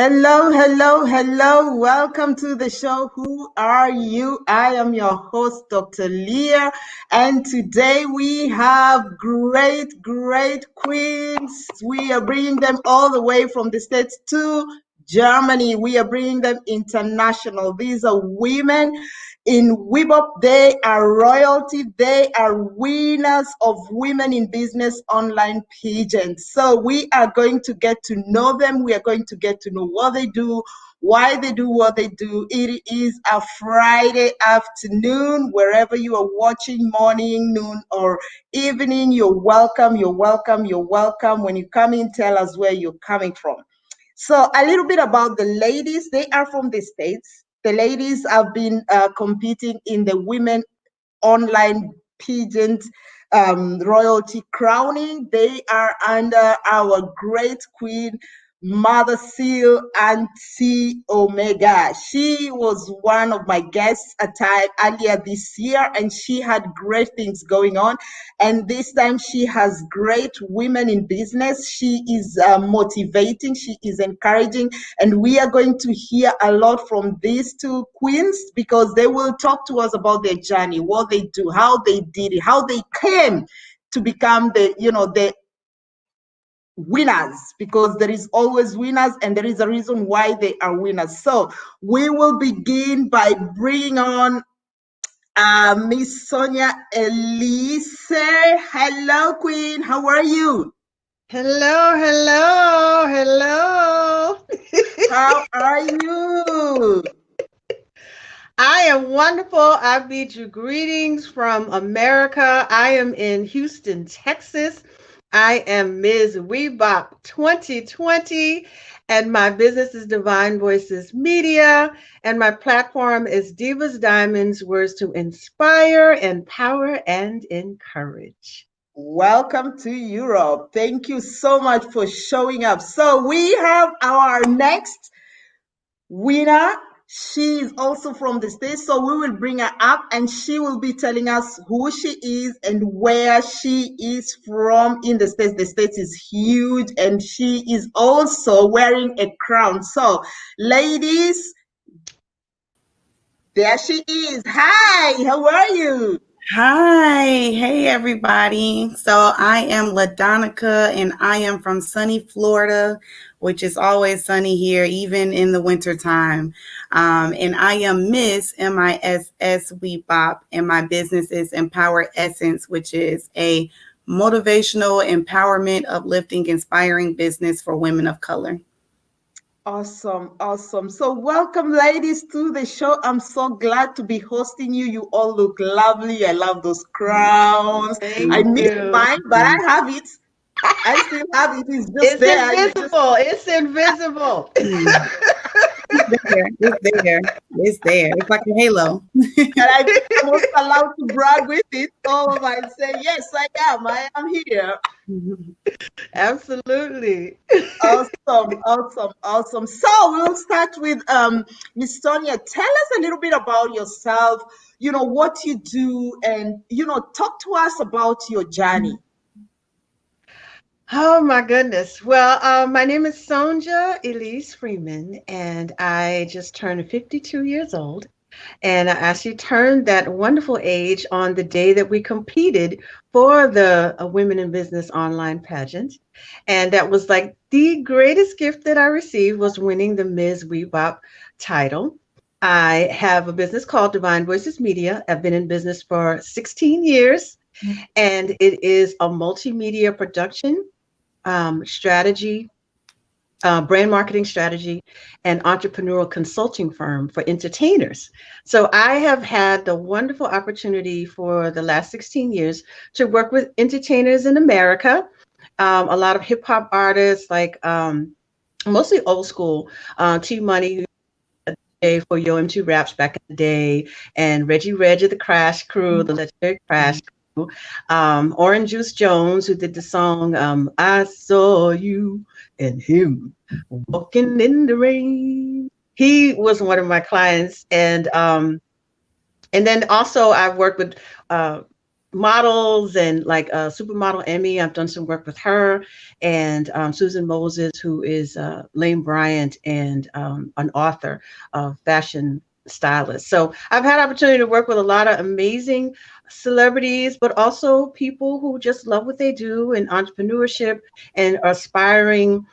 Hello, hello, hello. Welcome to the show. Who are you? I am your host, Dr. Leah, and today we have great queens. We are bringing them all the way from the States to Germany. We are bringing them international. These are women in WIBOP. They are royalty. They are winners of Women in Business online pageant. So we are going to get to know them. We are going to get to know what they do, why they do what they do. It is a Friday afternoon, wherever you are watching, morning, noon, or evening. You're welcome. You're welcome. You're welcome. When you come in, tell us where you're coming from. So a little bit about the ladies. They are from the States. The ladies have been competing in the Women Online Pageant royalty crowning. They are under our great queen, Mother Seal Auntie Omega. She was one of my guests a time earlier this year, and she had great things going on. And this time she has great women in business. She is motivating, she is encouraging, and we are going to hear a lot from these two queens because they will talk to us about their journey, what they do, how they did it, how they came to become the winners, because there is always winners and there is a reason why they are winners. So we will begin by bringing on Miss Sonia Elise. Hello, Queen. How are you? Hello. How are you? I am wonderful. I bid you greetings from America. I am in Houston, Texas. I am Ms. WIBOP 2020, and my business is Divine Voices Media, and my platform is Divas Diamonds, words to inspire, empower, and encourage. Welcome to Europe. Thank you so much for showing up. So we have our next winner. She is also from the States, so we will bring her up and she will be telling us who she is and where she is from in the States. The States is huge and she is also wearing a crown. So, ladies, there she is. Hi, how are you? Hi, hey everybody. So I am LaDonica and I am from sunny Florida, which is always sunny here, even in the wintertime. And I am Miss MISS WeBop, and my business is Empower Essence, which is a motivational, empowerment, uplifting, inspiring business for women of color. Awesome, awesome. So welcome, ladies, to the show. I'm so glad to be hosting you. You all look lovely. I love those crowns. I Thank missed you. mine, but I have it. I still have it. It's just It's there. You just invisible. It's invisible. It's there. It's like a halo. and I think I'm also allowed to brag with it all over and say, yes, I am. I am here. Absolutely. Awesome, awesome, awesome. So we'll start with Miss Sonia. Tell us a little bit about yourself, what you do, and talk to us about your journey. Oh my goodness. Well, my name is Sonja Elise Freeman, and I just turned 52 years old. And I actually turned that wonderful age on the day that we competed for the Women in Business online pageant. And that was like the greatest gift that I received was winning the Ms. WeBop title. I have a business called Divine Voices Media. I've been in business for 16 years, and it is a multimedia production strategy, brand marketing strategy, and entrepreneurial consulting firm for entertainers. So I have had the wonderful opportunity for the last 16 years to work with entertainers in America, a lot of hip hop artists, like mostly old school, T Money for Yo M2 Raps back in the day, and Reggie Reg of the Crash Crew, the legendary Crash Crew, Orange Juice Jones, who did the song I Saw You and Him Walking in the Rain. He was one of my clients, and then also I've worked with models and like supermodel Emmy. I've done some work with her, and Susan Moses, who is Lane Bryant and an author of fashion stylist. So I've had opportunity to work with a lot of amazing celebrities, but also people who just love what they do and entrepreneurship and aspiring,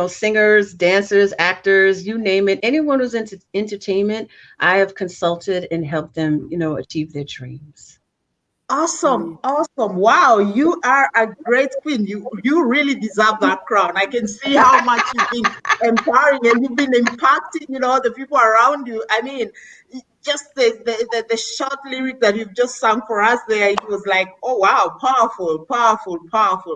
singers, dancers, actors, you name it. Anyone who's into entertainment, I have consulted and helped them, achieve their dreams. Awesome, awesome. Wow, you are a great queen. You really deserve that crown. I can see how much you've been empowering and you've been impacting, the people around you. I mean, just the short lyric that you've just sung for us there, it was like, oh wow, powerful, powerful, powerful.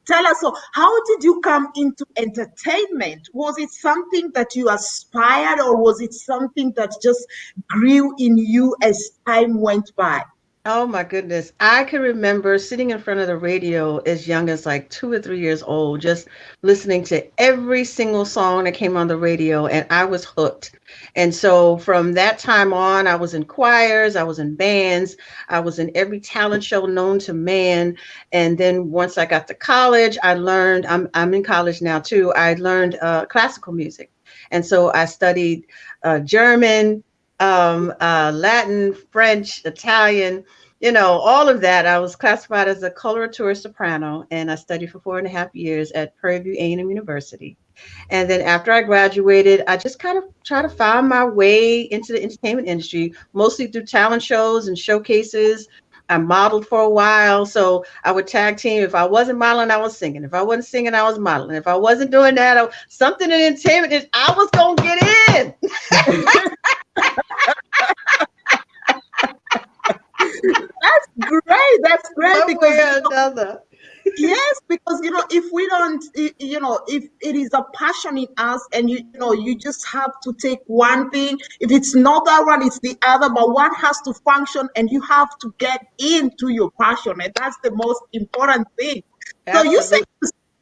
Tell us, so how did you come into entertainment? Was it something that you aspired, or was it something that just grew in you as time went by? Oh my goodness. I can remember sitting in front of the radio as young as like 2 or 3 years old, just listening to every single song that came on the radio, and I was hooked. And so from that time on, I was in choirs, I was in bands, I was in every talent show known to man. And then once I got to college, I learned, I'm in college now too, I learned classical music. And so I studied German, Latin, French, Italian, all of that. I was classified as a coloratura soprano, and I studied for 4.5 years at Prairie View A&M University. And then after I graduated, I just kind of tried to find my way into the entertainment industry, mostly through talent shows and showcases. I modeled for a while, so I would tag team. If I wasn't modeling, I was singing. If I wasn't singing, I was modeling. If I wasn't doing that, something in entertainment, I was gonna get in. That's great. That's great One because way or another. yes, because if we don't, if it is a passion in us, and you just have to take one thing. If it's not that one, it's the other. But one has to function, and you have to get into your passion, and that's the most important thing. So you say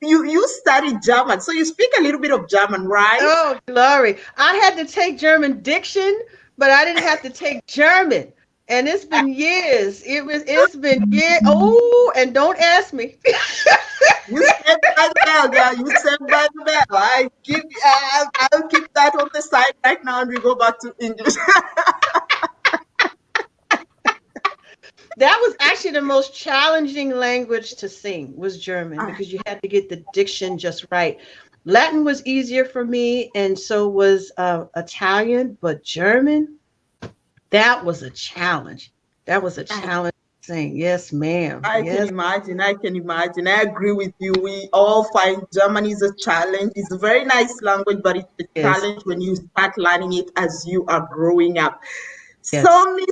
Absolutely. you studied German, so you speak a little bit of German, right? Oh, glory. I had to take German diction, but I didn't have to take German. And it's been years. It's been years. Oh, and don't ask me. You said by the bell, girl. You said by the bell. I'll keep that on the side right now, and we go back to English. That was actually the most challenging language to sing was German because you had to get the diction just right. Latin was easier for me, and so was Italian, but German, that was a challenge. That was a challenge to sing. Yes, ma'am. I can Yes, imagine. I can imagine. I agree with you. We all find German is a challenge. It's a very nice language, but it's a yes, challenge when you start learning it as you are growing up. yes. So, Miss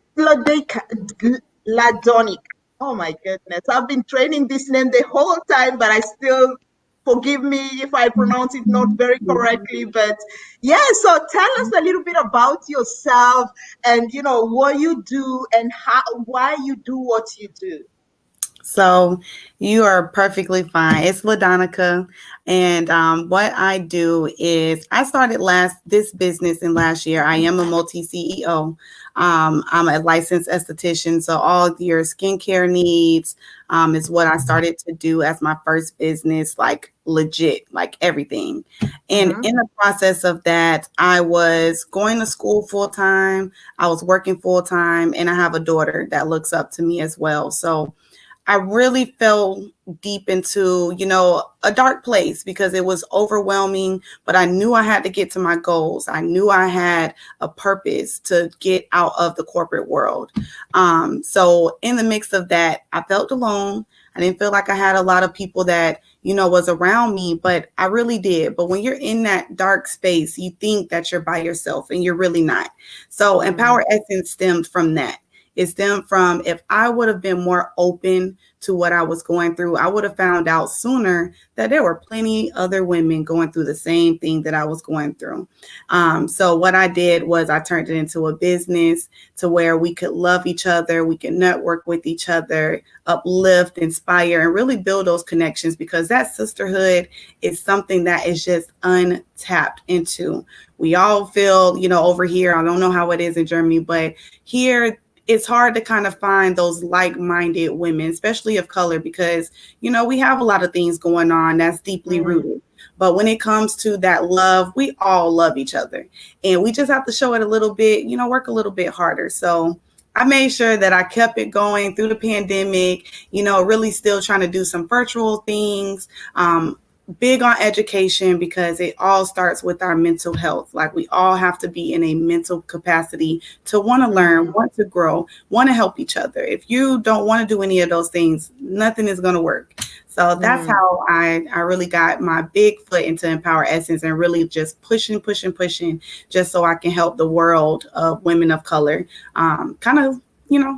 Ladonic. Oh my goodness. I've been training this name the whole time, but I still forgive me if I pronounce it not very correctly. But yeah, so tell us a little bit about yourself, and what you do, and why you do what you do. So you are perfectly fine. It's LaDonica. And what I do is I started this business in last year. I am a multi CEO. I'm a licensed esthetician. So all your skincare needs is what I started to do as my first business, like legit, like everything. And Mm-hmm. in the process of that, I was going to school full time. I was working full time, and I have a daughter that looks up to me as well. So I really fell deep into, a dark place because it was overwhelming, but I knew I had to get to my goals. I knew I had a purpose to get out of the corporate world. So in the mix of that, I felt alone. I didn't feel like I had a lot of people that, was around me, but I really did. But when you're in that dark space, you think that you're by yourself, and you're really not. So Empower Essence stemmed from that. It stemmed from, if I would have been more open to what I was going through, I would have found out sooner that there were plenty other women going through the same thing that I was going through. So what I did was I turned it into a business to where we could love each other, we could network with each other, uplift, inspire, and really build those connections, because that sisterhood is something that is just untapped into. We all feel, over here, I don't know how it is in Germany, but here it's hard to kind of find those like-minded women, especially of color, because, we have a lot of things going on that's deeply Mm, rooted. But when it comes to that love, we all love each other. And we just have to show it a little bit, work a little bit harder. So I made sure that I kept it going through the pandemic, really still trying to do some virtual things. Big on education, because it all starts with our mental health. Like, we all have to be in a mental capacity to want to learn, mm, want to grow, want to help each other. If you don't want to do any of those things, nothing is going to work. So that's mm. how I really got my big foot into Empower Essence, and really just pushing, just so I can help the world of women of color kind of,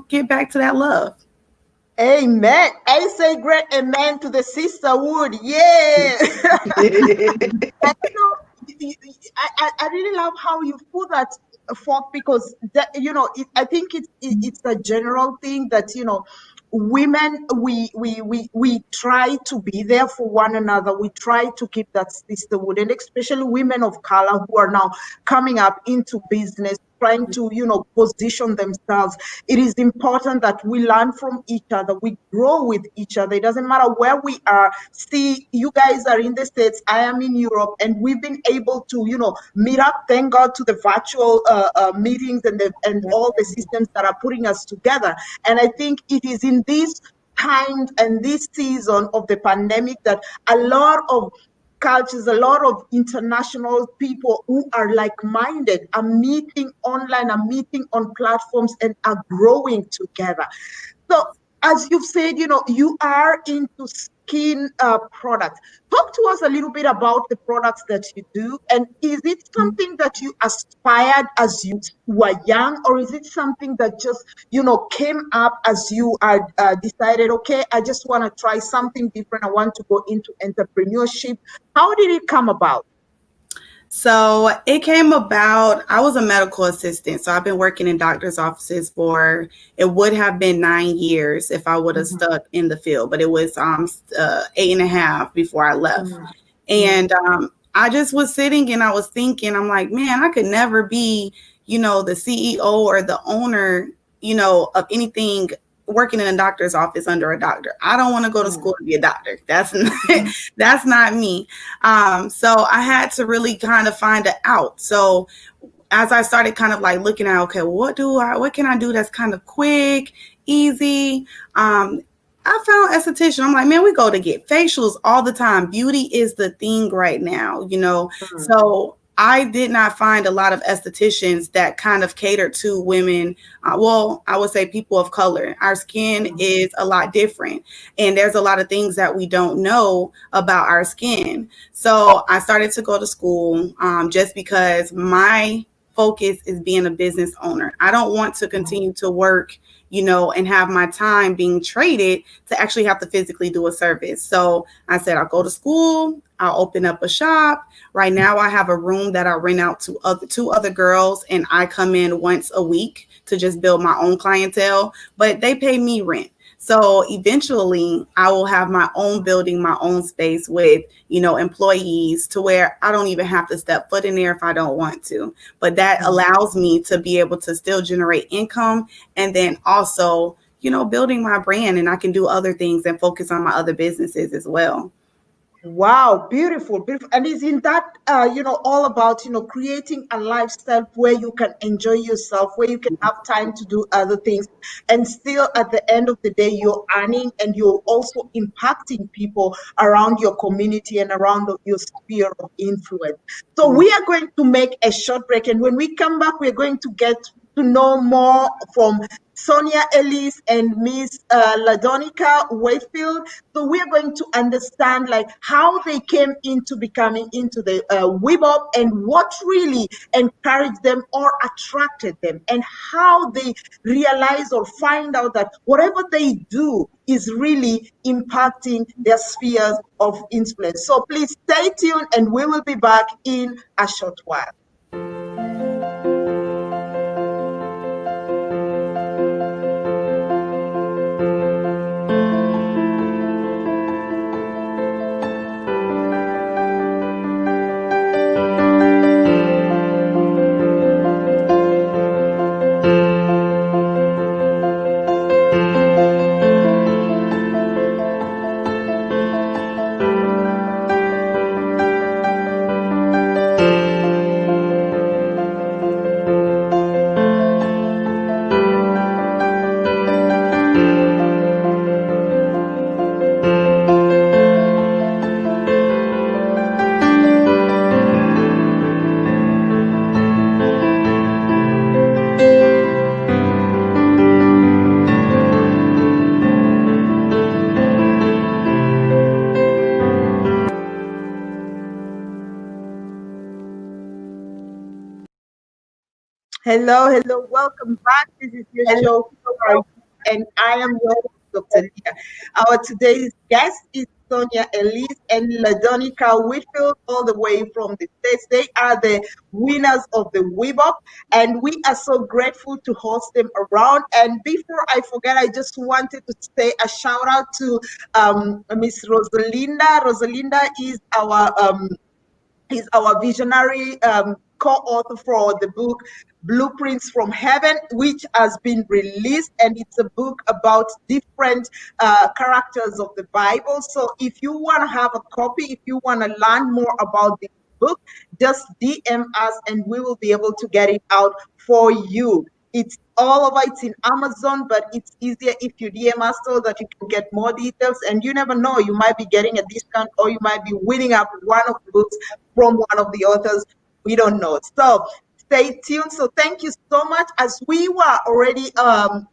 get back to that love. Amen. I say great amen to the sisterhood. Yeah. And I really love how you put that forth, because that, I think it's a general thing that, women, we try to be there for one another. We try to keep that sisterhood, and especially women of color who are now coming up into business, trying to, position themselves. It is important that we learn from each other. We grow with each other. It doesn't matter where we are. See, you guys are in the States, I am in Europe, and we've been able to, meet up. Thank God to the virtual meetings and all the systems that are putting us together. And I think it is in this time and this season of the pandemic that a lot of cultures, a lot of international people who are like-minded are meeting online, are meeting on platforms, and are growing together. So, as you've said, you are into skin products. Talk to us a little bit about the products that you do. And is it something that you aspired as you were young, or is it something that just, came up as you are decided, okay, I just want to try something different. I want to go into entrepreneurship. How did it come about? So it came about, I was a medical assistant. So I've been working in doctor's offices for, it would have been 9 years if I would have Mhm, stuck in the field, but it was 8.5 before I left. mm, mm, And I just was sitting and I was thinking, I'm like, man, I could never be, the CEO or the owner, of anything working in a doctor's office under a doctor. I don't want to go to mm, school to be a doctor. That's not, mhm, that's not me. So I had to really kind of find it out. So as I started kind of like looking at, okay, what can I do that's kind of quick, easy? I found esthetician. I'm like, man, we go to get facials all the time. Beauty is the thing right now. mm, So I did not find a lot of estheticians that kind of catered to women. Well, I would say people of color. Our skin mm, is a lot different, and there's a lot of things that we don't know about our skin. So I started to go to school just because my focus is being a business owner. I don't want to continue to work, and have my time being traded to actually have to physically do a service. So I said, I'll go to school, I'll open up a shop. Right now I have a room that I rent out to two other girls, and I come in once a week to just build my own clientele, but they pay me rent. So eventually I will have my own building, my own space with, employees, to where I don't even have to step foot in there if I don't want to. But that mm. allows me to be able to still generate income, and then also, building my brand, and I can do other things and focus on my other businesses as well. Wow, beautiful, beautiful. And isn't that, all about, creating a lifestyle where you can enjoy yourself, where you can have time to do other things, and still at the end of the day, you're earning and you're also impacting people around your community and around your sphere of influence. So Mm. we are going to make a short break. And when we come back, we're going to get to know more from Sonia Ellis and Miss Ladonica Wakefield. So we are going to understand like how they came into becoming into the WIBOP, and what really encouraged them or attracted them, and how they realize or find out that whatever they do is really impacting their spheres of influence. So please stay tuned, and we will be back in a short while. Hello, hello, welcome back. This is your show, Who Are You? And I am your host, Dr. Leah. Our today's guest is Sonia Elise and Ladonica Whitfield, all the way from the States. They are the winners of the WIBOP, and we are so grateful to host them around. And before I forget, I just wanted to say a shout out to Miss Rosalinda. Rosalinda is our visionary co-author for the book Blueprints from Heaven, which has been released, and it's a book about different characters of the Bible. So if you want to have a copy, if you want to learn more about this book, just DM us and we will be able to get it out for you. It's all over. It's in Amazon, but it's easier if you DM us so that you can get more details. And you never know, you might be getting a discount or you might be winning up one of the books from one of the authors. We don't know. So stay tuned. So thank you so much. As we were already on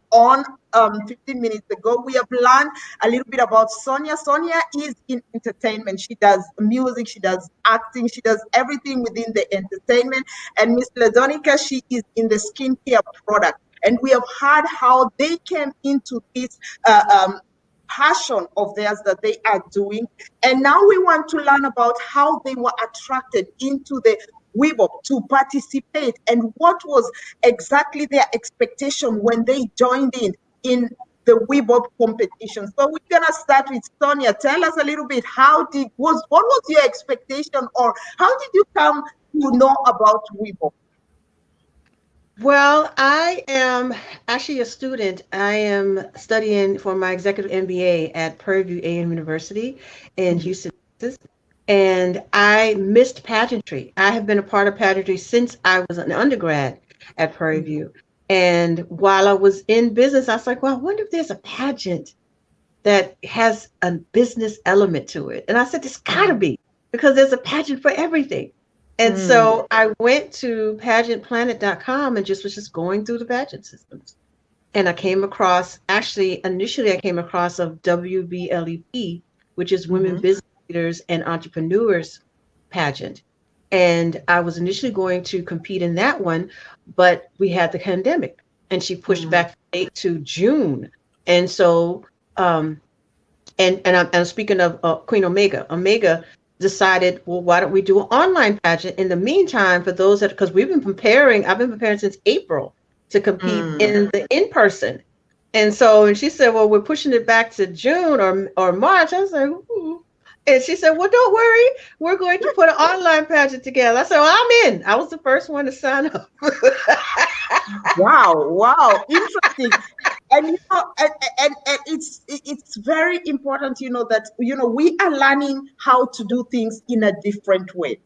15 minutes ago, we have learned a little bit about Sonia. Sonia is in entertainment. She does music, she does acting, she does everything within the entertainment. And Miss Ladonica, she is in the skincare product. And we have heard how they came into this passion of theirs that they are doing. And now we want to learn about how they were attracted into the WIBOP to participate and what was exactly their expectation when they joined in the WIBOP competition. So we're gonna start with Sonia. Tell us a little bit what was your expectation, or how did you come to know about WIBOP? Well, I am actually a student. I am studying for my executive MBA at Prairie View AM University in Houston, Texas. And I missed pageantry. I have been a part of pageantry since I was an undergrad at Prairie View. And while I was in business, I was like, well, I wonder if there's a pageant that has a business element to it. And I said, there's gotta be, because there's a pageant for everything. And so I went to pageantplanet.com and was just going through the pageant systems. And I came across, initially I came across of WBLEP, which is Women Business Leaders and Entrepreneurs pageant. And I was initially going to compete in that one, but we had the pandemic and she pushed back the date to June. And so, and I'm speaking of Queen Omega decided, well, why don't we do an online pageant in the meantime for those because I've been preparing since April to compete in the in-person. And she said, well, we're pushing it back to June or March. I was like, ooh. And she said, well, don't worry, we're going to put an online pageant together. I said, well, I'm in. I was the first one to sign up. Wow, interesting. And and it's very important, that we are learning how to do things in a different way,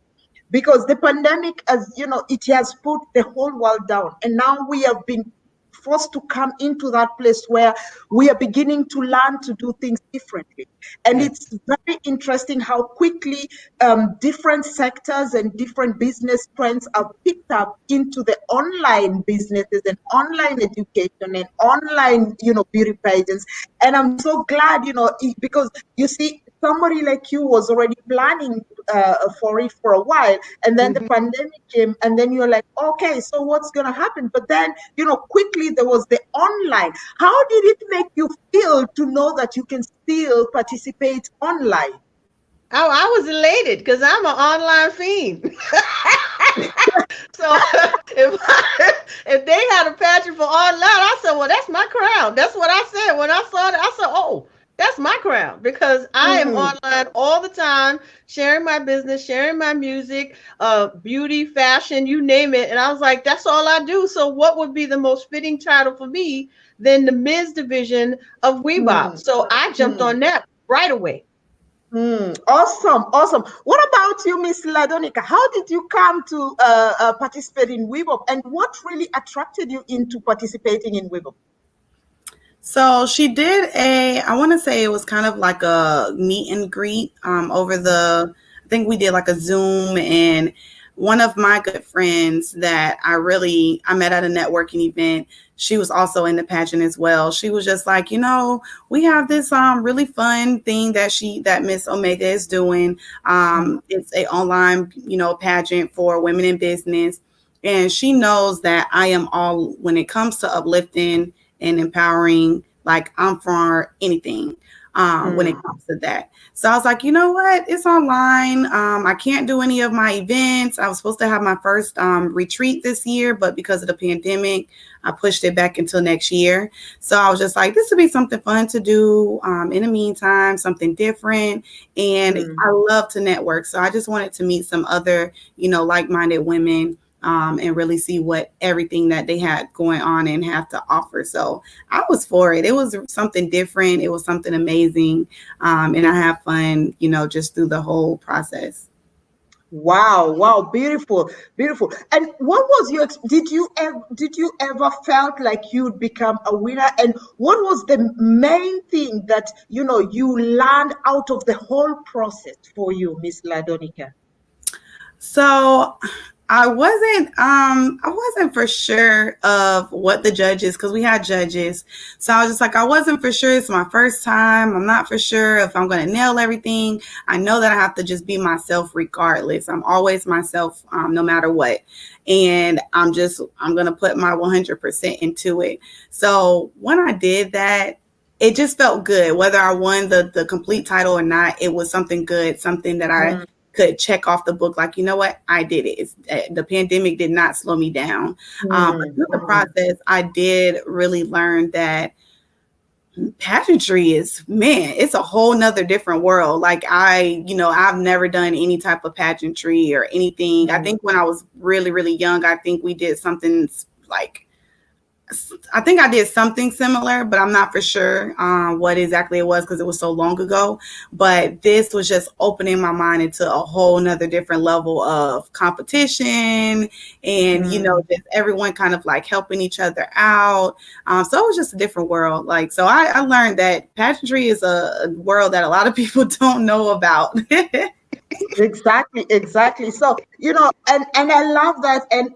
because the pandemic, as it has put the whole world down, and now we have been forced to come into that place where we are beginning to learn to do things differently. And it's very interesting how quickly different sectors and different business trends are picked up into the online businesses and online education and online, beauty pageants. And I'm so glad, because you see, somebody like you was already planning for it for a while, and then the pandemic came, and then you're like, okay, so what's going to happen? But then, quickly there was the online. How did it make you feel to know that you can still participate online? Oh, I was elated because I'm an online fiend. So if they had a pageant for online, I said, well, that's my crown. That's what I said when I saw it. I said, oh, that's my crown, because I am online all the time, sharing my business, sharing my music, beauty, fashion, you name it. And I was like, that's all I do. So what would be the most fitting title for me than the Ms. division of WIBOP? So I jumped on that right away. Awesome. What about you, Miss Ladonica? How did you come to participate in WIBOP, and what really attracted you into participating in WIBOP? So she did I want to say it was kind of like a meet and greet I think we did like a Zoom, and one of my good friends that I met at a networking event, she was also in the pageant as well. She was just like, we have this really fun thing that Miss Omega is doing. It's a online, pageant for women in business. And she knows that I am all, when it comes to uplifting and empowering, like I'm for anything when it comes to that. So I was like, you know what? It's online. I can't do any of my events. I was supposed to have my first retreat this year, but because of the pandemic, I pushed it back until next year. So I was just like, this would be something fun to do in the meantime, something different. And I love to network. So I just wanted to meet some other, like-minded women and really see what everything that they had going on and have to offer. So I was for it. It was something different. It was something amazing. And I have fun, just through the whole process. Wow, beautiful, beautiful. And what was your did you ever felt like you'd become a winner? And what was the main thing that you learned out of the whole process for you, Miss Ladonica? So I wasn't for sure of what the judges, because we had judges. So I was just like, I wasn't for sure. It's my first time. I'm not for sure if I'm going to nail everything. I know that I have to just be myself regardless. I'm always myself, no matter what. And I'm going to put my 100% into it. So when I did that, it just felt good. Whether I won the complete title or not, it was something good, something that I could check off the book, like, you know what, I did it. The pandemic did not slow me down. But through the process, I did really learn that pageantry it's a whole nother different world. Like I've never done any type of pageantry or anything. I think when I was really, really young, I think we did something I think I did something similar, but I'm not for sure what exactly it was because it was so long ago. But this was just opening my mind into a whole nother different level of competition and, just everyone kind of like helping each other out. So it was just a different world. So I learned that pageantry is a world that a lot of people don't know about. Exactly. So, and I love that. And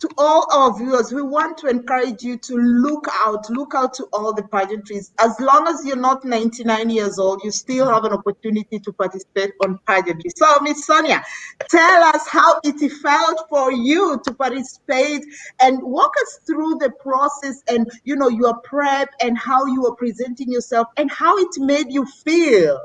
to all our viewers, we want to encourage you to look out to all the pageantries. As long as you're not 99 years old, you still have an opportunity to participate on pageantry. So, Miss Sonia, tell us how it felt for you to participate and walk us through the process and, your prep and how you were presenting yourself and how it made you feel.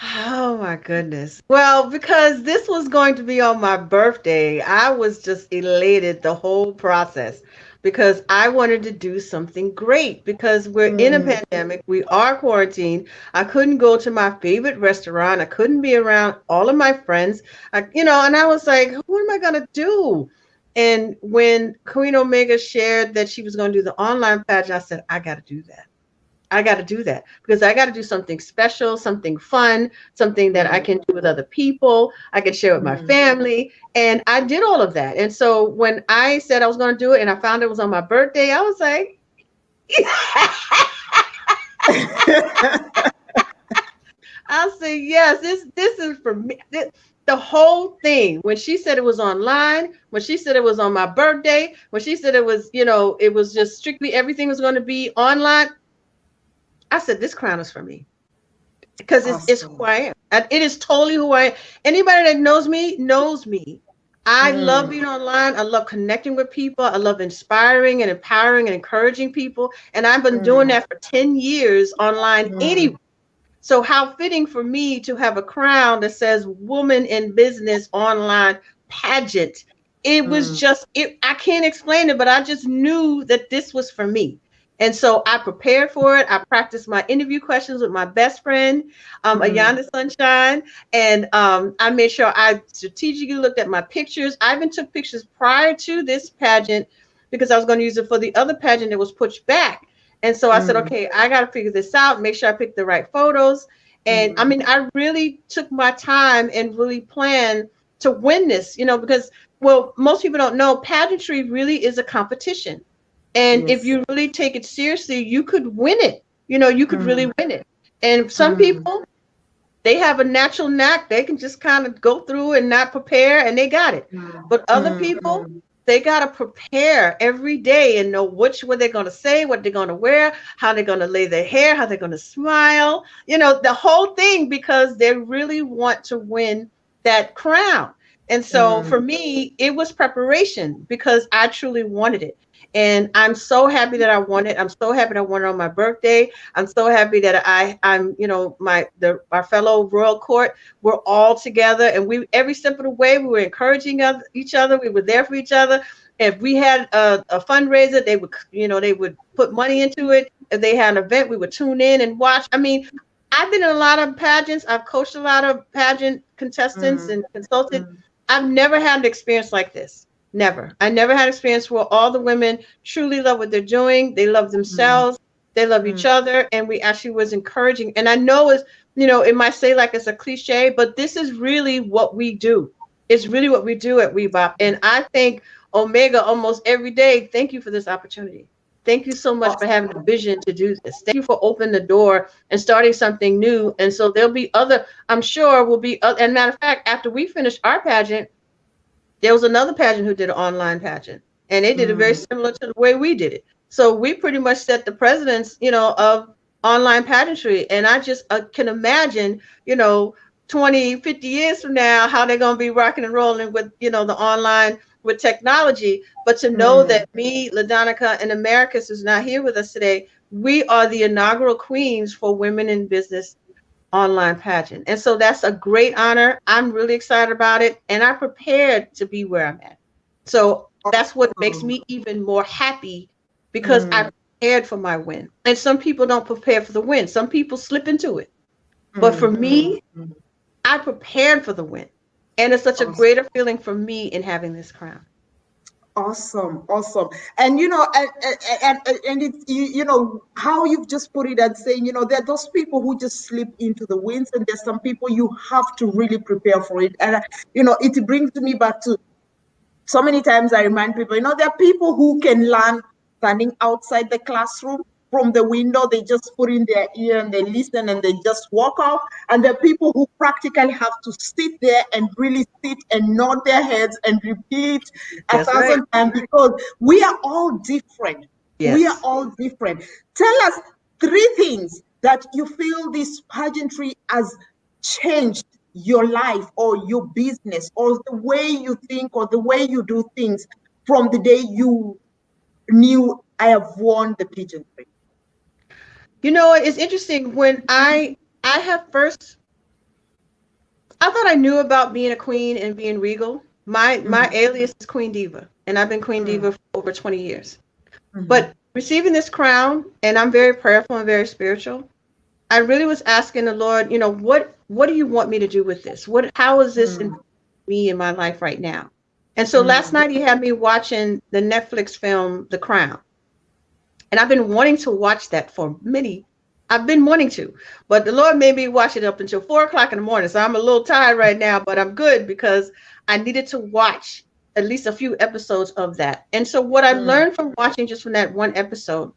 Oh my goodness. Well, because this was going to be on my birthday, I was just elated the whole process because I wanted to do something great because we're in a pandemic, we are quarantined. I couldn't go to my favorite restaurant. I couldn't be around all of my friends. And I was like, what am I going to do? And when Queen Omega shared that she was going to do the online pageant, I said, I got to do that. I got to do that because I got to do something special, something fun, something that I can do with other people. I can share with my family. And I did all of that. And so when I said I was going to do it and I found it was on my birthday, I was like, I'll say, yes, this is for me. The whole thing, when she said it was online, when she said it was on my birthday, when she said it was, it was just strictly everything was going to be online. I said, this crown is for me because it's who I am. It is totally who I am. Anybody that knows me knows me. I love being online. I love connecting with people. I love inspiring and empowering and encouraging people. And I've been doing that for 10 years online anyway. So how fitting for me to have a crown that says Woman in Business Online Pageant. It was just, I can't explain it, but I just knew that this was for me. And so I prepared for it. I practiced my interview questions with my best friend, Ayanda Sunshine. And I made sure I strategically looked at my pictures. I even took pictures prior to this pageant because I was going to use it for the other pageant that was pushed back. And so I said, okay, I got to figure this out, make sure I pick the right photos. And I mean, I really took my time and really planned to win this, because, well, most people don't know pageantry really is a competition. And if you really take it seriously, you could win it. You could really win it. And some people, they have a natural knack. They can just kind of go through and not prepare and they got it. But other people, they got to prepare every day and know what they're going to say, what they're going to wear, how they're going to lay their hair, how they're going to smile, the whole thing, because they really want to win that crown. And so for me, it was preparation because I truly wanted it. And I'm so happy that I won it. I'm so happy that I won it on my birthday. I'm so happy that I'm, our fellow Royal Court, we're all together, and we every step of the way we were encouraging each other. We were there for each other. If we had a fundraiser, they would put money into it. If they had an event, we would tune in and watch. I mean, I've been in a lot of pageants. I've coached a lot of pageant contestants and consulted. I've never had an experience like this. Never. I never had an experience where all the women truly love what they're doing. They love themselves. They love each other. And we actually was encouraging. And I know it might say like it's a cliche, but this is really what we do. It's really what we do at WIBOP. And I thank Omega almost every day. Thank you for this opportunity. Thank you so much for having a vision to do this. Thank you for opening the door and starting something new. And so there'll be I'm sure will be, and matter of fact, after we finish our pageant, there was another pageant who did an online pageant, and they did it very similar to the way we did it. So we pretty much set the precedence, of online pageantry. And I just can imagine, 20, 50 years from now, how they're going to be rocking and rolling with, the online with technology. But to know that me, LaDonica, and Americus, who's not here with us today, we are the inaugural queens for Women in Business online pageant. And so that's a great honor. I'm really excited about it. And I'm prepared to be where I'm at. So that's what makes me even more happy, because I prepared for my win. And some people don't prepare for the win. Some people slip into it. But for me, I prepared for the win. And it's such a greater feeling for me in having this crown. Awesome. And and it's how you've just put it and saying, there are those people who just slip into the winds, and there's some people you have to really prepare for it. And it brings me back to so many times I remind people, there are people who can learn standing outside the classroom from the window. They just put in their ear and they listen and they just walk off. And there are people who practically have to sit there and really sit and nod their heads and repeat a thousand times, because we are all different. Yes. We are all different. Tell us 3 things that you feel this pageantry has changed your life or your business or the way you think or the way you do things from the day you knew I have won the pageantry. It's interesting. When I thought I knew about being a queen and being regal. My alias is Queen Diva, and I've been Queen Diva for over 20 years. But receiving this crown, and I'm very prayerful and very spiritual, I really was asking the Lord, what do you want me to do with this? How is this in me in my life right now? And so last night he had me watching the Netflix film, The Crown. And I've been wanting to watch that I've been wanting to, but the Lord made me watch it up until 4:00 in the morning. So I'm a little tired right now, but I'm good because I needed to watch at least a few episodes of that. And so what I learned from watching just from that one episode,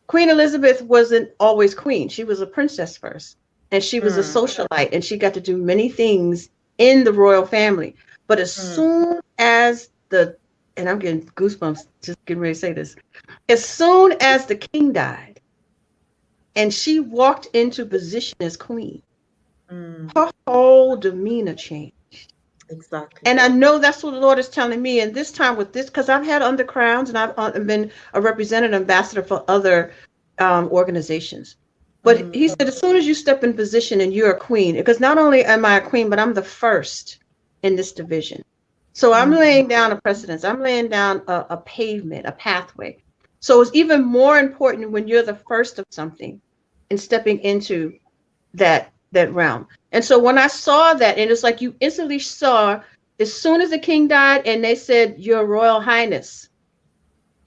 Queen Elizabeth wasn't always queen. She was a princess first, and she was a socialite, and she got to do many things in the royal family. But as soon as and I'm getting goosebumps just getting ready to say this, as soon as the king died and she walked into position as queen, her whole demeanor changed. Exactly. And I know that's what the Lord is telling me. And this time with this, because I've had under crowns and I've been a representative ambassador for other organizations. But he said, as soon as you step in position and you're a queen, because not only am I a queen, but I'm the first in this division. So I'm laying down a precedence. I'm laying down a pavement, a pathway. So it's even more important when you're the first of something and stepping into that realm. And so when I saw that, and it's like you instantly saw, as soon as the king died and they said, Your Royal Highness,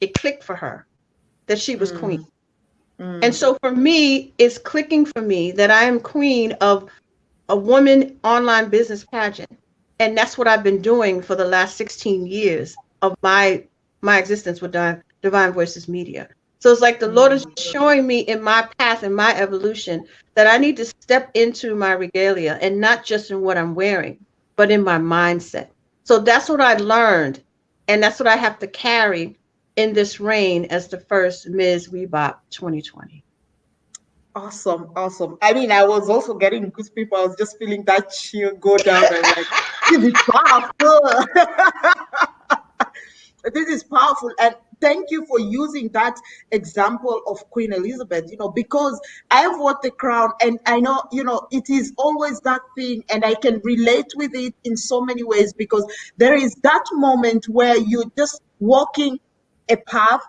it clicked for her that she was queen. And so for me, it's clicking for me that I am queen of a woman online business pageant. And that's what I've been doing for the last 16 years of my existence with Divine Voices Media. So it's like the Lord is showing me in my path and my evolution that I need to step into my regalia, and not just in what I'm wearing, but in my mindset. So that's what I learned. And that's what I have to carry in this reign as the first Ms. WIBOP 2020. Awesome, awesome. I mean, I was also getting goosebumps. I was just feeling that chill go down. I'm like, this is powerful. This is powerful. And thank you for using that example of Queen Elizabeth, because I've worked the crown and I know, it is always that thing. And I can relate with it in so many ways because there is that moment where you're just walking a path,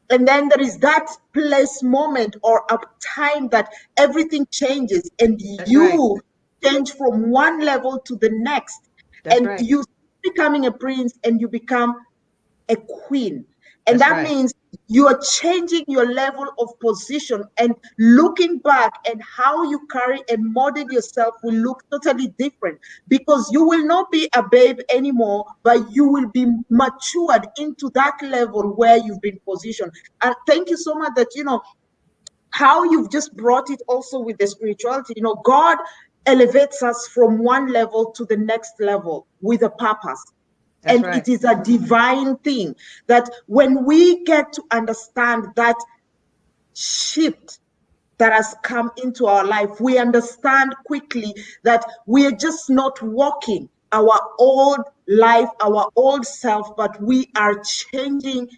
and then there is that place moment or a time that everything changes and That's right. you change from one level to the next, That's and right. you becoming a prince and you become a queen. And That's that right. means you are changing your level of position, and looking back and how you carry and model yourself will look totally different because you will not be a babe anymore, but you will be matured into that level where you've been positioned. And thank you so much that, how you've just brought it also with the spirituality. God elevates us from one level to the next level with a purpose. That's And it right. is a divine thing that when we get to understand that shift that has come into our life, we understand quickly that we are just not walking our old life, our old self, but we are changing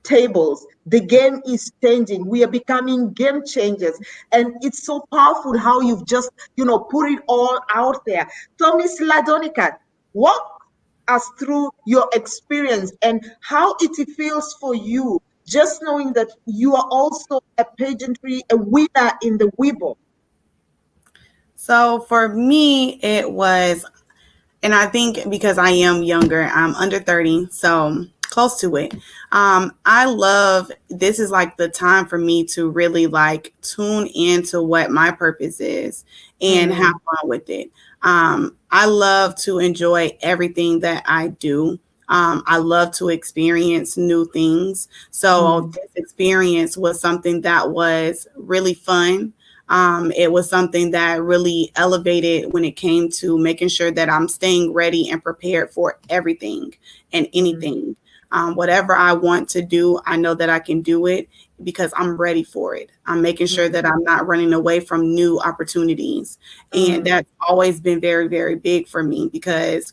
tables. The game is changing. We are becoming game changers. And it's so powerful how you've just, put it all out there. So, Miss Ladonica, walk us through your experience and how it feels for you, just knowing that you are also a pageantry, a winner in the WIBOP. So for me, it was, and I think because I am younger, I'm under 30, so close to it. I love, this is like the time for me to really like tune into what my purpose is and have Mm, fun with it. I love to enjoy everything that I do. I love to experience new things. So mm, this experience was something that was really fun. It was something that really elevated when it came to making sure that I'm staying ready and prepared for everything and mm, anything. Whatever I want to do, I know that I can do it because I'm ready for it. I'm making sure mm, that I'm not running away from new opportunities. And mm, that's always been very, very big for me because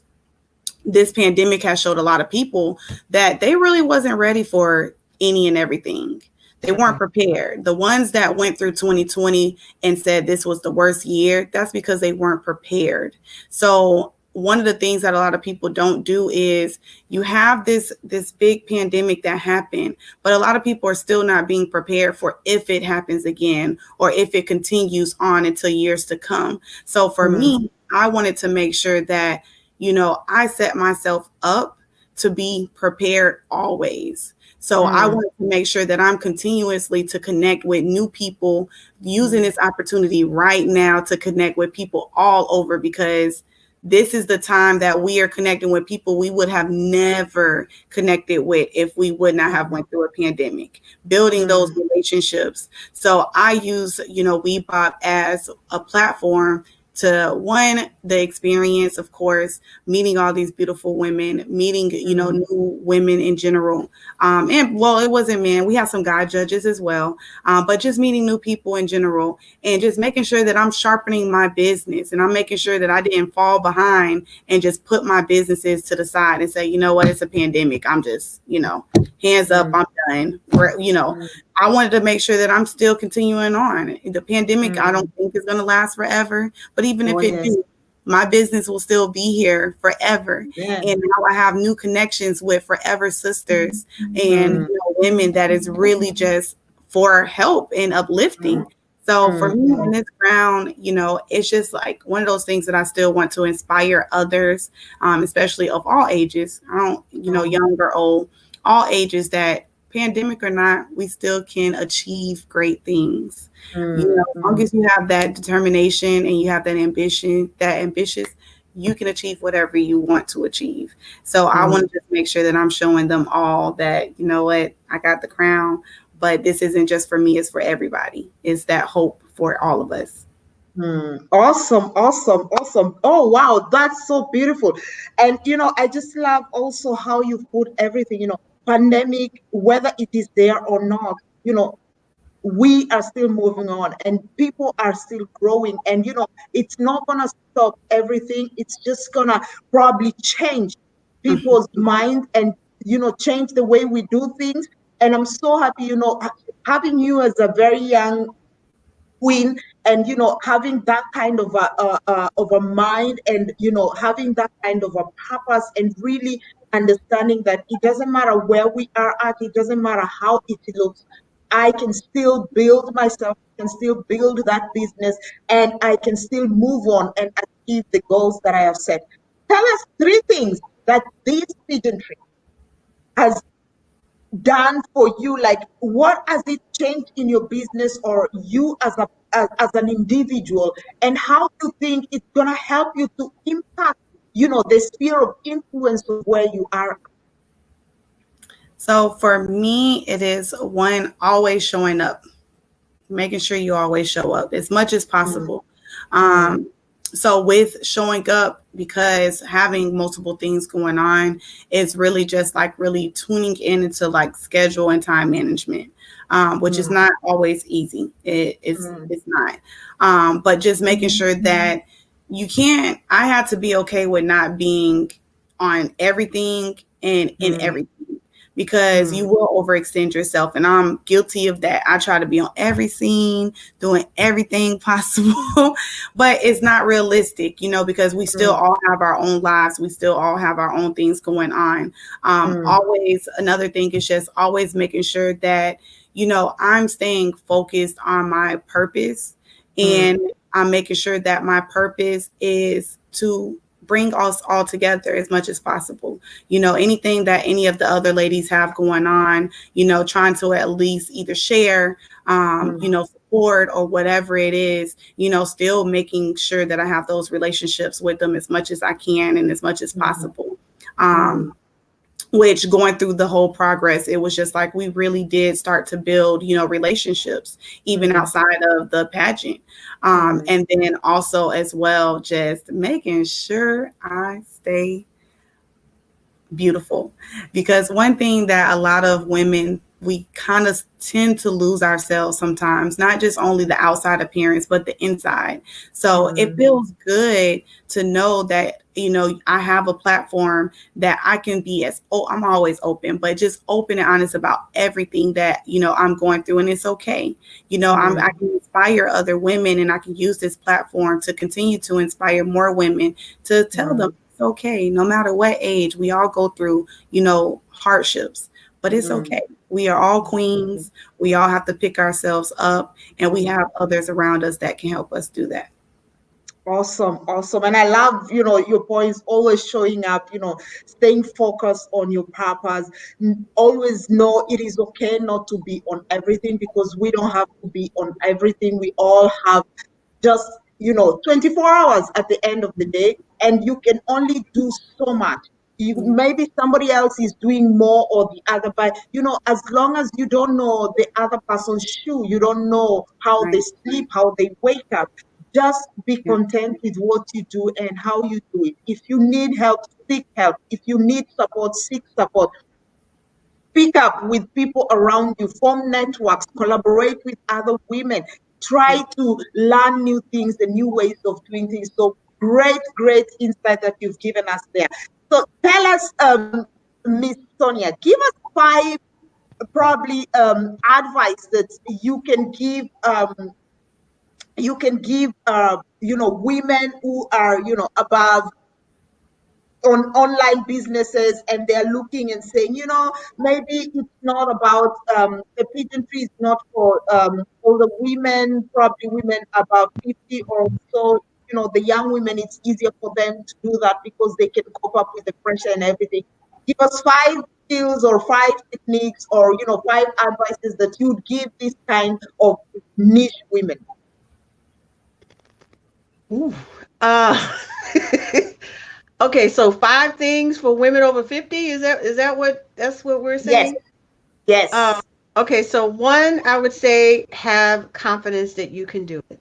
this pandemic has showed a lot of people that they really wasn't ready for any and everything. They weren't Okay. prepared. The ones that went through 2020 and said this was the worst year, that's because they weren't prepared. So one of the things that a lot of people don't do is you have this big pandemic that happened, but a lot of people are still not being prepared for if it happens again or if it continues on until years to come. So for mm, me, I wanted to make sure that I set myself up to be prepared always. So I mm, wanted to make sure that I'm continuously to connect with new people, using this opportunity right now to connect with people all over because this is the time that we are connecting with people we would have never connected with if we would not have mm, went through a pandemic, building those mm, relationships. So I use, WeBop as a platform to one, the experience, of course, meeting all these beautiful women, meeting, mm, new women in general. And well, it wasn't men. We have some guy judges as well. But just meeting new people in general and just making sure that I'm sharpening my business and I'm making sure that I didn't fall behind and just put my businesses to the side and say, you know what, it's a pandemic. I'm just, hands up, mm, I'm done. mm, I wanted to make sure that I'm still continuing on. The pandemic, I mm. don't think is going to last forever. But even Oh, if it yes. do, my business will still be here forever. Yeah. And now I have new connections with forever sisters and Mm, women that is really just for help and mm, uplifting. So for mm, me in mm, this ground, it's just like one of those things that I still want to inspire others, especially of all ages. I don't, mm, young or old, all ages that pandemic or not, we still can achieve great things. mm, As long mm, as you have that determination and you have that ambition, that ambitious, you can achieve whatever you want to achieve. So I mm, want to just make sure that I'm showing them all that, you know what, I got the crown, but this isn't just for me, it's for everybody. It's that hope for all of us. mm. Awesome, awesome, awesome. Oh, wow, that's so beautiful. And, I just love also how you put everything, pandemic, whether it is there or not, we are still moving on and people are still growing. And, it's not going to stop everything. It's just going to probably change people's mind and, change the way we do things. And I'm so happy, having you as a very young queen, and having that kind of a mind, and having that kind of a purpose, and really understanding that it doesn't matter where we are at, it doesn't matter how it looks. I can still build myself, I can still build that business, and I can still move on and achieve the goals that I have set. Tell us three things that this pageantry has done for you. Like, what has it changed in your business or you as an individual, and how do you think it's going to help you to impact the sphere of influence of where you are? So for me, it is one, always showing up, making sure you always show up as much as possible. So with showing up, because having multiple things going on is really just like really tuning in into like schedule and time management, which is not always easy. It's not. But just making sure that I had to be okay with not being on everything and in everything, because you will overextend yourself. And I'm guilty of that. I try to be on every scene, doing everything possible, but it's not realistic, because we still all have our own lives. We still all have our own things going on. Always, another thing is just always making sure that, I'm staying focused on my purpose, and I'm making sure that my purpose is to bring us all together as much as possible. Anything that any of the other ladies have going on, trying to at least either share, support or whatever it is, still making sure that I have those relationships with them as much as I can and as much as possible. Which, going through the whole progress, it was just like we really did start to build, relationships even outside of the pageant. And then also as well, just making sure I stay beautiful, because one thing that a lot of women, we kind of tend to lose ourselves sometimes, not just only the outside appearance, but the inside. So it feels good to know that, I have a platform that I can be I'm always open, but just open and honest about everything that, I'm going through. And it's okay. I can inspire other women, and I can use this platform to continue to inspire more women, to tell them it's okay. No matter what age, we all go through, hardships, but it's okay. We are all queens. We all have to pick ourselves up, and we have others around us that can help us do that. Awesome. And I love, your points, always showing up, staying focused on your purpose. Always know it is okay not to be on everything, because we don't have to be on everything. We all have just, 24 hours at the end of the day, and you can only do so much. Maybe somebody else is doing more or the other, but as long as you don't know the other person's shoe, you don't know how they sleep, how they wake up. Just be content with what you do and how you do it. If you need help, seek help. If you need support, seek support. Pick up with people around you, form networks, collaborate with other women, try to learn new things and new ways of doing things. So great insight that you've given us there. So tell us, Miss Sonia, give us 5 probably advice that you can give women who are above on online businesses, and they're looking and saying, maybe it's not about the pageantry is not for older women, probably women above 50 or so. The young women, it's easier for them to do that because they can cope up with the pressure and everything. Give us 5 skills or 5 techniques, or 5 advices that you'd give this kind of niche women. Okay, so 5 things for women over 50. That's what we're saying? Yes. Okay, so 1, I would say have confidence that you can do it.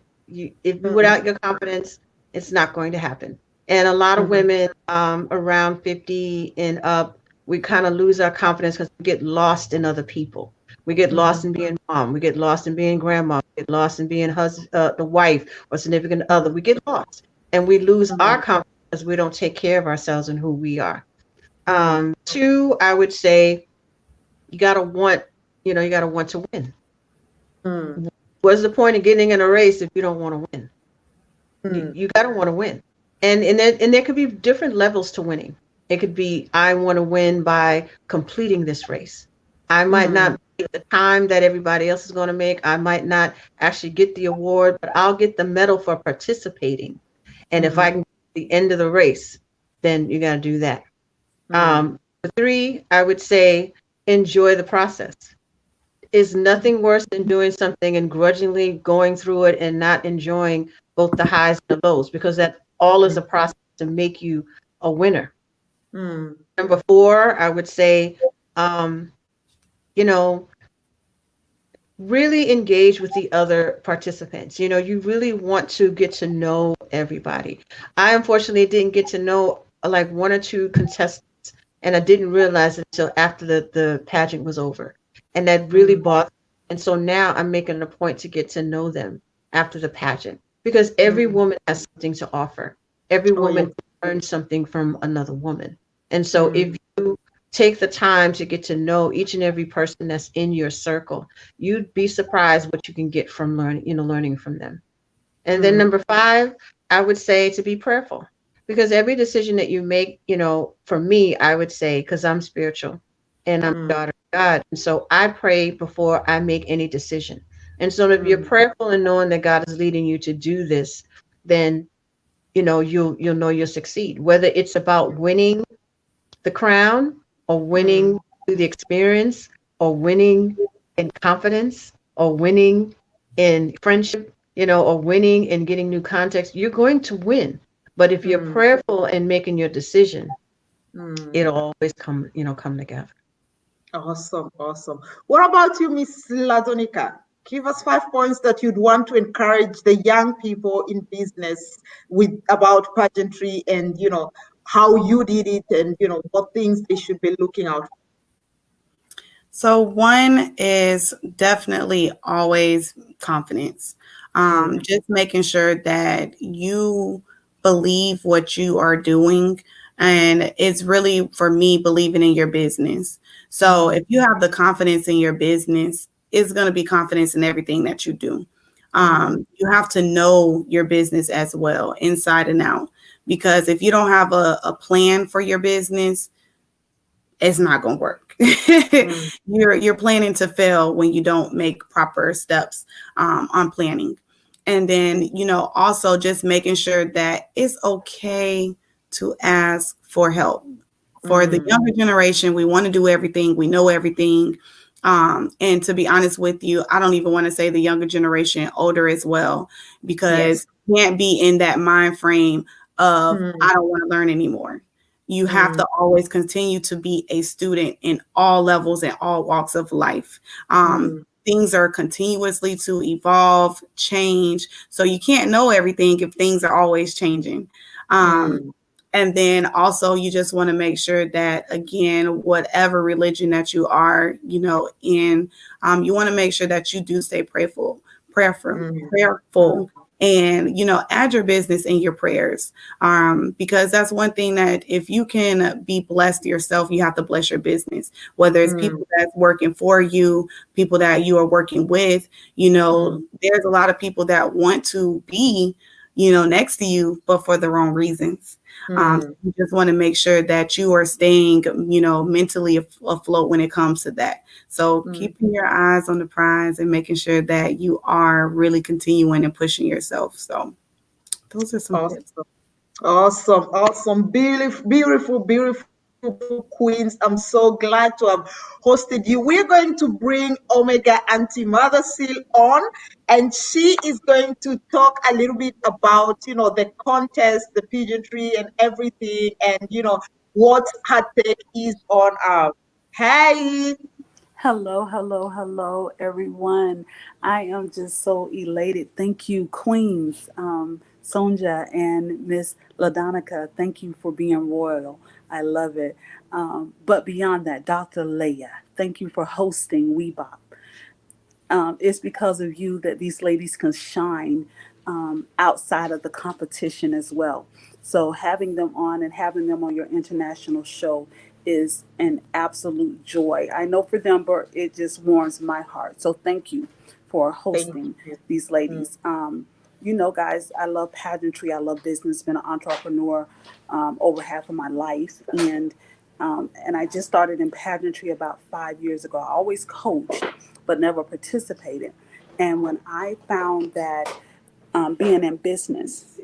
Without your confidence, it's not going to happen. And a lot of women around 50 and up, we kind of lose our confidence because we get lost in other people. We get Mm-hmm. lost in being mom. We get lost in being grandma. We get lost in being the wife or significant other. We get lost and we lose our confidence because we don't take care of ourselves and who we are. Two, I would say you gotta want, you gotta want to win. Mm-hmm. What's the point of getting in a race if you don't want to win? You, Mm-hmm. you gotta want to win. And there could be different levels to winning. It could be I want to win by completing this race. I might not make the time that everybody else is going to make. I might not actually get the award, but I'll get the medal for participating. And if I can get to the end of the race, then you got to do that. Three, I would say enjoy the process. Is nothing worse than doing something and grudgingly going through it and not enjoying both the highs and the lows, because that all is a process to make you a winner. Mm-hmm. Number four, I would say, um, you know, really engage with the other participants. You really want to get to know everybody. I unfortunately didn't get to know like one or two contestants, and I didn't realize it until after the pageant was over. And that really bothered me. And so now I'm making a point to get to know them after the pageant because every woman has something to offer. Every Oh, woman yes. can learn something from another woman. And so Mm-hmm. if you take the time to get to know each and every person that's in your circle, you'd be surprised what you can get from learning from them. And then number five, I would say to be prayerful because every decision that you make, for me, I would say, because I'm spiritual and I'm a daughter of God. And so I pray before I make any decision. And so if you're prayerful and knowing that God is leading you to do this, then you'll know you'll succeed. Whether it's about winning the crown or winning through the experience or winning in confidence or winning in friendship, or winning and getting new context, you're going to win. But if you're Mm-hmm. prayerful and making your decision, Mm-hmm. it'll always come together. Awesome, awesome. What about you, Miss Ladonica? Give us 5 points that you'd want to encourage the young people in business with about pageantry and how you did it and what things they should be looking out So one is definitely always confidence. for. Just making sure that you believe what you are doing. And it's really for me believing in your business. So if you have the confidence in your business, it's going to be confidence in everything that you do. You have to know your business as well, inside and out. Because if you don't have a plan for your business, it's not going to work. You're planning to fail when you don't make proper steps on planning. And then, also just making sure that it's okay to ask for help. For the younger generation, we want to do everything, we know everything. And to be honest with you, I don't even want to say the younger generation, older as well, Yes. because you can't be in that mind frame of, Mm, I don't want to learn anymore. You have mm, to always continue to be a student in all levels and all walks of life. mm, Things are continuously to evolve, change. So you can't know everything if things are always changing. Um, mm, and then also you just want to make sure that, again, whatever religion that you are, in, you want to make sure that you do stay mm, prayerful, and, add your business in your prayers. Because that's one thing that if you can be blessed yourself, you have to bless your business, whether it's mm, people that's working for you, people that you are working with. There's a lot of people that want to be, next to you, but for the wrong reasons. mm, You just want to make sure that you are staying, mentally afloat when it comes to that. So mm. keeping your eyes on the prize and making sure that you are really continuing and pushing yourself. So those are some Awesome. tips. Awesome, awesome, beautiful, beautiful, beautiful queens. I'm so glad to have hosted you. We're going to bring Omega Auntie Mother Seal on, and she is going to talk a little bit about, the contest, the pageantry, and everything, and what her take is on. Hey, Hello, hello, hello, everyone. I am just so elated. Thank you, Queens, Sonja and Miss Ladonica. Thank you for being royal. I love it. But beyond that, Dr. Leah, thank you for hosting WIBOP. It's because of you that these ladies can shine outside of the competition as well. So having them on and having them on your international show is an absolute joy. I know for them, but it just warms my heart. So thank you for Thank hosting you. these Mm, ladies. You know, guys, I love pageantry. I love business. Been an entrepreneur over half of my life, and I just started in pageantry about 5 years ago. I always coached, but never participated. And when I found that being in business,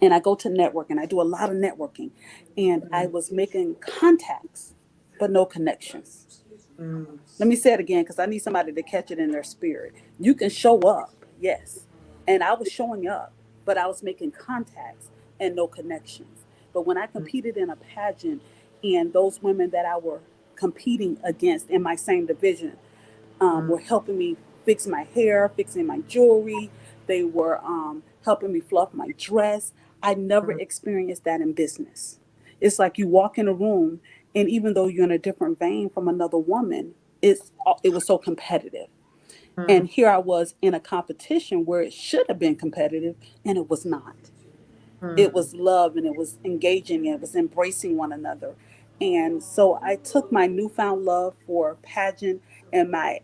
and I go to networking, I do a lot of networking, and I mm, was making contacts, but no connections. mm, Let me say it again because I need somebody to catch it in their spirit. You can show up, yes. And I was showing up, but I was making contacts and no connections. But when I mm, competed in a pageant and those women that I were competing against in my same division were mm, helping me fix my hair, fixing my jewelry, they were helping me fluff my dress. I never mm, experienced that in business. It's like you walk in a room, and even though you're in a different vein from another woman, it was so competitive. mm, And here I was in a competition where it should have been competitive, and it was not. It mm, was love, and it was engaging, and it was embracing one another. And so I took my newfound love for pageant and my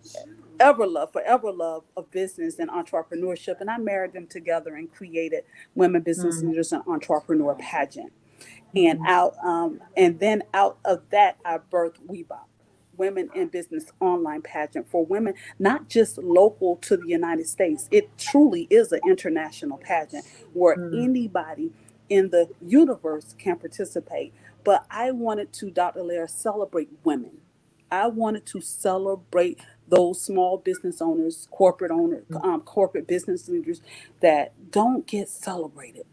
forever love of business and entrepreneurship, and I married them together and created Women Business mm, Leaders and Entrepreneur Pageant. And mm, out of that, I birthed WIBOP, Women in Business Online Pageant for women, not just local to the United States. It truly is an international pageant where mm, anybody in the universe can participate. But I wanted to, Dr. Lair, celebrate women. I wanted to celebrate those small business owners, mm, corporate business leaders that don't get celebrated.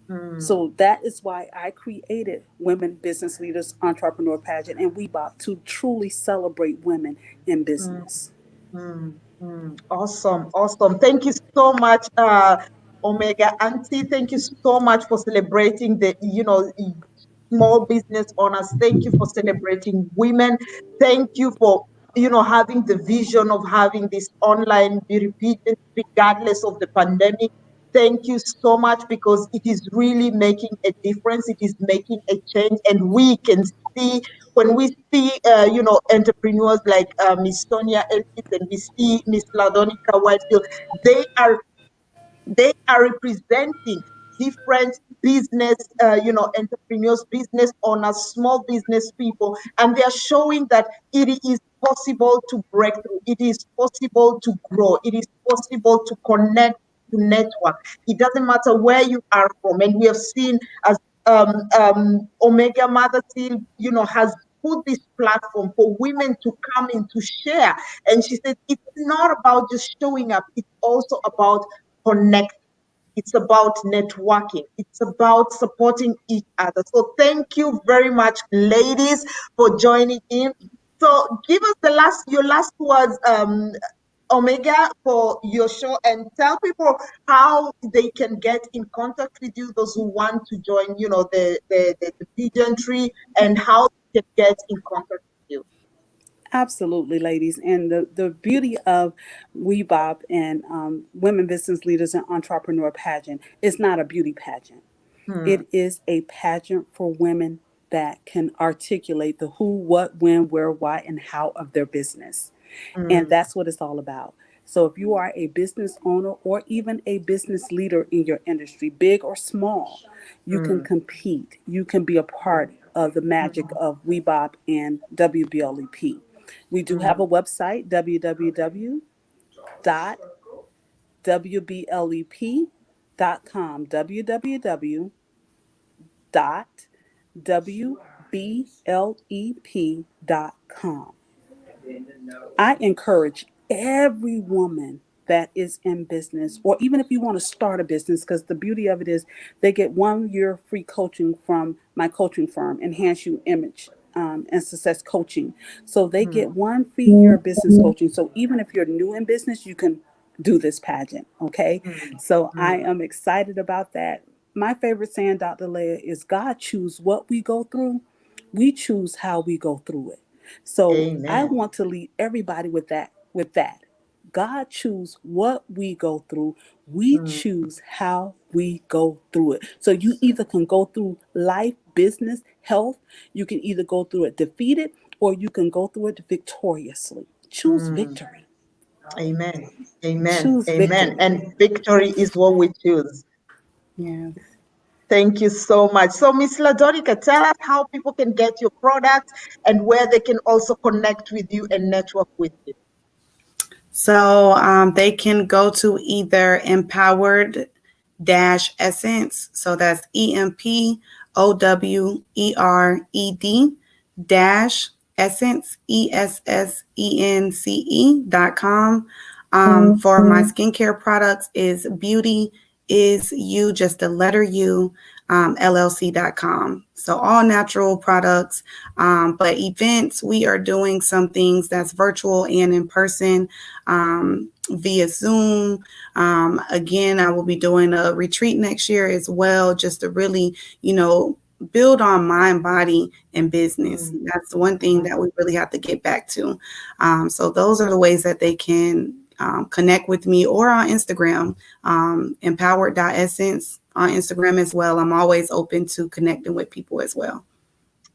mm, So that is why I created Women Business Leaders Entrepreneur Pageant and WeBop to truly celebrate women in mm, business. mm, mm. Awesome, awesome. Thank you so much, Omega Auntie. Thank you so much for celebrating the, small business owners. Thank you for celebrating women. Thank you for, having the vision of having this online beauty pageant regardless of the pandemic. Thank you so much because it is really making a difference. It is making a change, and we can see when we see, entrepreneurs like Miss Sonia Elkis and we see Miss Ladonica Whitefield. They are they are representing different business, entrepreneurs, business owners, small business people, and they are showing that it is possible to break through. It is possible to grow. It is possible to connect, to network. It doesn't matter where you are from, and we have seen as Omega Mother Seal, has put this platform for women to come in to share. And she said, it's not about just showing up, it's also about connect. It's about networking. It's about supporting each other. So thank you very much, ladies, for joining in. So give us your last words, Omega, for your show, and tell people how they can get in contact with you, those who want to join, the pageantry, and how they can get in contact with you. Absolutely, ladies. And the beauty of WeBop and Women Business Leaders and Entrepreneur Pageant is not a beauty pageant. Hmm, It is a pageant for women that can articulate the who, what, when, where, why, and how of their business. And hmm, that's what it's all about. So if you are a business owner or even a business leader in your industry, big or small, you can hmm, compete. You can be a part of the magic hmm, of WeBop and WBLEP. We do have hmm, a website, www.wblep.com, www.wblep.com. I encourage every woman that is in business, or even if you want to start a business, because the beauty of it is they get 1 year free coaching from my coaching firm, Enhance You Image and Success Coaching. So they hmm, get 1 free year of business coaching. So even if you're new in business, you can do this pageant. Okay. hmm, So I hmm. am excited about that. My favorite saying, Dr. Leah, is God choose what we go through. We choose how we go through it. So I Amen. want to lead everybody with that. God choose what we go through. We Mm, choose how we go through it. So you either can go through life, business, health. You can either go through it defeated or you can go through it victoriously. Choose mm. victory. Amen. Amen. Choose Amen. victory. And victory is what we choose. Yes. Thank you so much. So, Miss Ladonica, tell us how people can get your products and where they can also connect with you and network with you. So they can go to either Empowered Dash Essence. So that's EMPOWERED dash Essence ESSENCE.com. For my skincare products is Beauty is You, just the letter U, LLC.com. So all natural products. But events, we are doing some things that's virtual and in person, via Zoom. Again, I will be doing a retreat next year as well, just to really, build on mind, body, and business. Mm, That's the one thing that we really have to get back to. So those are the ways that they can connect with me, or on Instagram, empowered.essence on Instagram as well. I'm always open to connecting with people as well.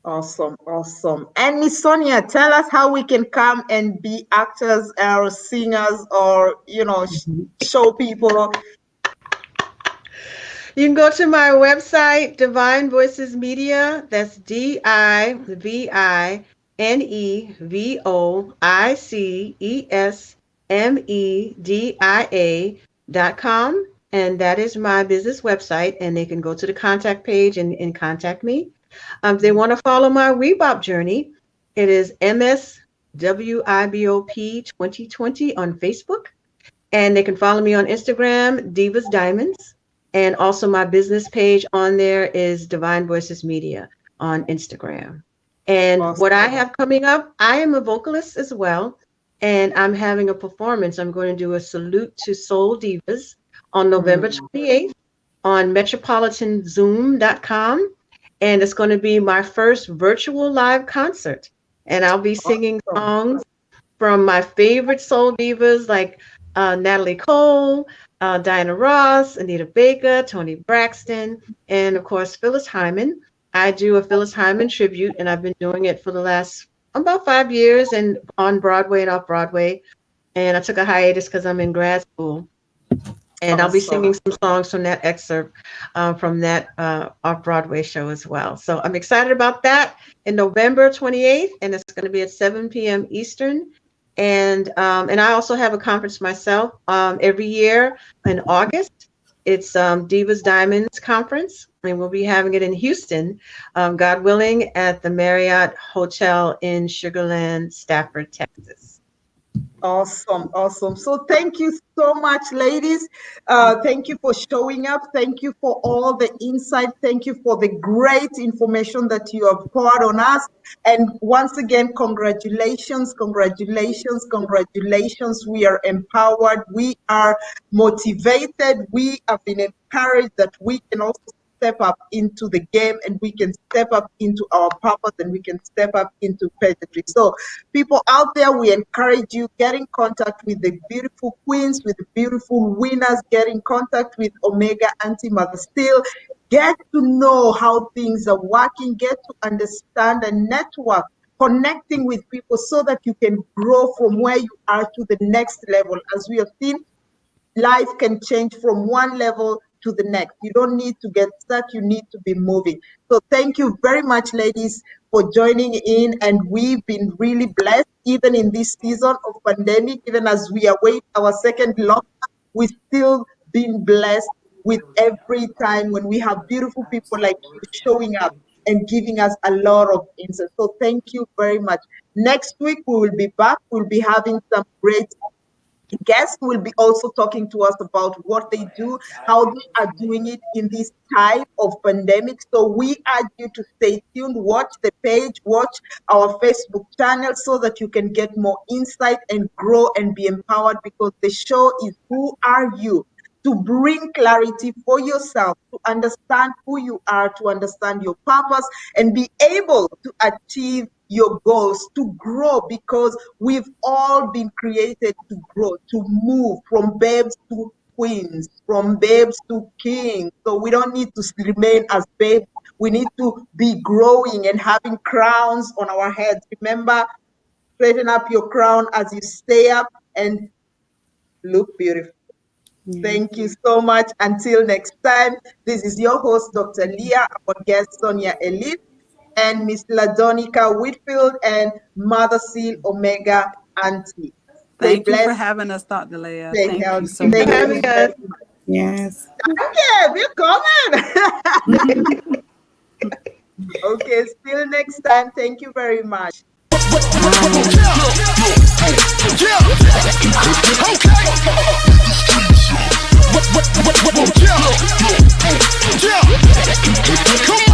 awesome. Awesome. And Miss Sonia, tell us how we can come and be actors or singers or, show people. You can go to my website, Divine Voices Media. That's DIVINVOICESMEDIA.com. And that is my business website. And they can go to the contact page and contact me. If they want to follow my WIBOP journey, it is MSWIBOP 2020 on Facebook. And they can follow me on Instagram, Divas Diamonds. And also my business page on there is Divine Voices Media on Instagram. And what I Awesome. have coming up, I am a vocalist as well. And I'm having a performance. I'm going to do a salute to Soul Divas on November Mm, 28th on metropolitanzoom.com. And it's going to be my first virtual live concert. And I'll be singing awesome. songs from my favorite soul divas like Natalie Cole, Diana Ross, Anita Baker, Toni Braxton, and of course Phyllis Hyman. I do a Phyllis Hyman tribute, and I've been doing it for the last about 5 years, and on Broadway and off Broadway. And I took a hiatus because I'm in grad school. And I'll be Awesome. singing some songs from that excerpt from that off Broadway show as well. So I'm excited about that in November 28th, and it's going to be at 7 p.m. Eastern. And I also have a conference myself every year in August. It's Divas Diamonds Conference, and we'll be having it in Houston, God willing, at the Marriott Hotel in Sugar Land, Stafford, Texas. Awesome, awesome. So thank you so much, ladies. Thank you for showing up. Thank you for all the insight. Thank you for the great information that you have poured on us. And once again, congratulations, congratulations, congratulations. We are empowered. We are motivated. We have been encouraged that we can also step up into the game, and we can step up into our purpose, and we can step up into pageantry. So people out there, we encourage you, get in contact with the beautiful queens, with the beautiful winners, get in contact with Omega Auntie Mother Steel, get to know how things are working, get to understand and network, connecting with people so that you can grow from where you are to the next level. As we have seen, life can change from one level to the next. You don't need to get stuck, you need to be moving. So thank you very much, ladies, for joining in. And we've been really blessed, even in this season of pandemic, even as we await our second lockdown, we've still been blessed with every time when we have beautiful people like you showing up and giving us a lot of insight. So thank you very much. Next week, we will be back. We'll be having some great guests will be also talking to us about what they do, how they are doing it in this time of pandemic. So we urge you to stay tuned, watch the page, watch our Facebook channel so that you can get more insight and grow and be empowered, because the show is Who Are You? To bring clarity for yourself, to understand who you are, to understand your purpose, and be able to achieve your goals, to grow, because we've all been created to grow, to move from babes to queens, from babes to kings. So we don't need to remain as babes. We need to be growing and having crowns on our heads. Remember, straighten up your crown as you stay up and look beautiful. Thank you so much. Until next time, this is your host, Dr. Leah, our guest, Sonia Elif, and Miss Ladonica Whitfield, and Mother Seal Omega Auntie. Stay Thank you for blessed. having us, Dr. Leah. Stay Thank healthy. you so Thank much. you very much. Yes. Danke, willkommen. Okay, still next time. Thank you very much. Yeah. Come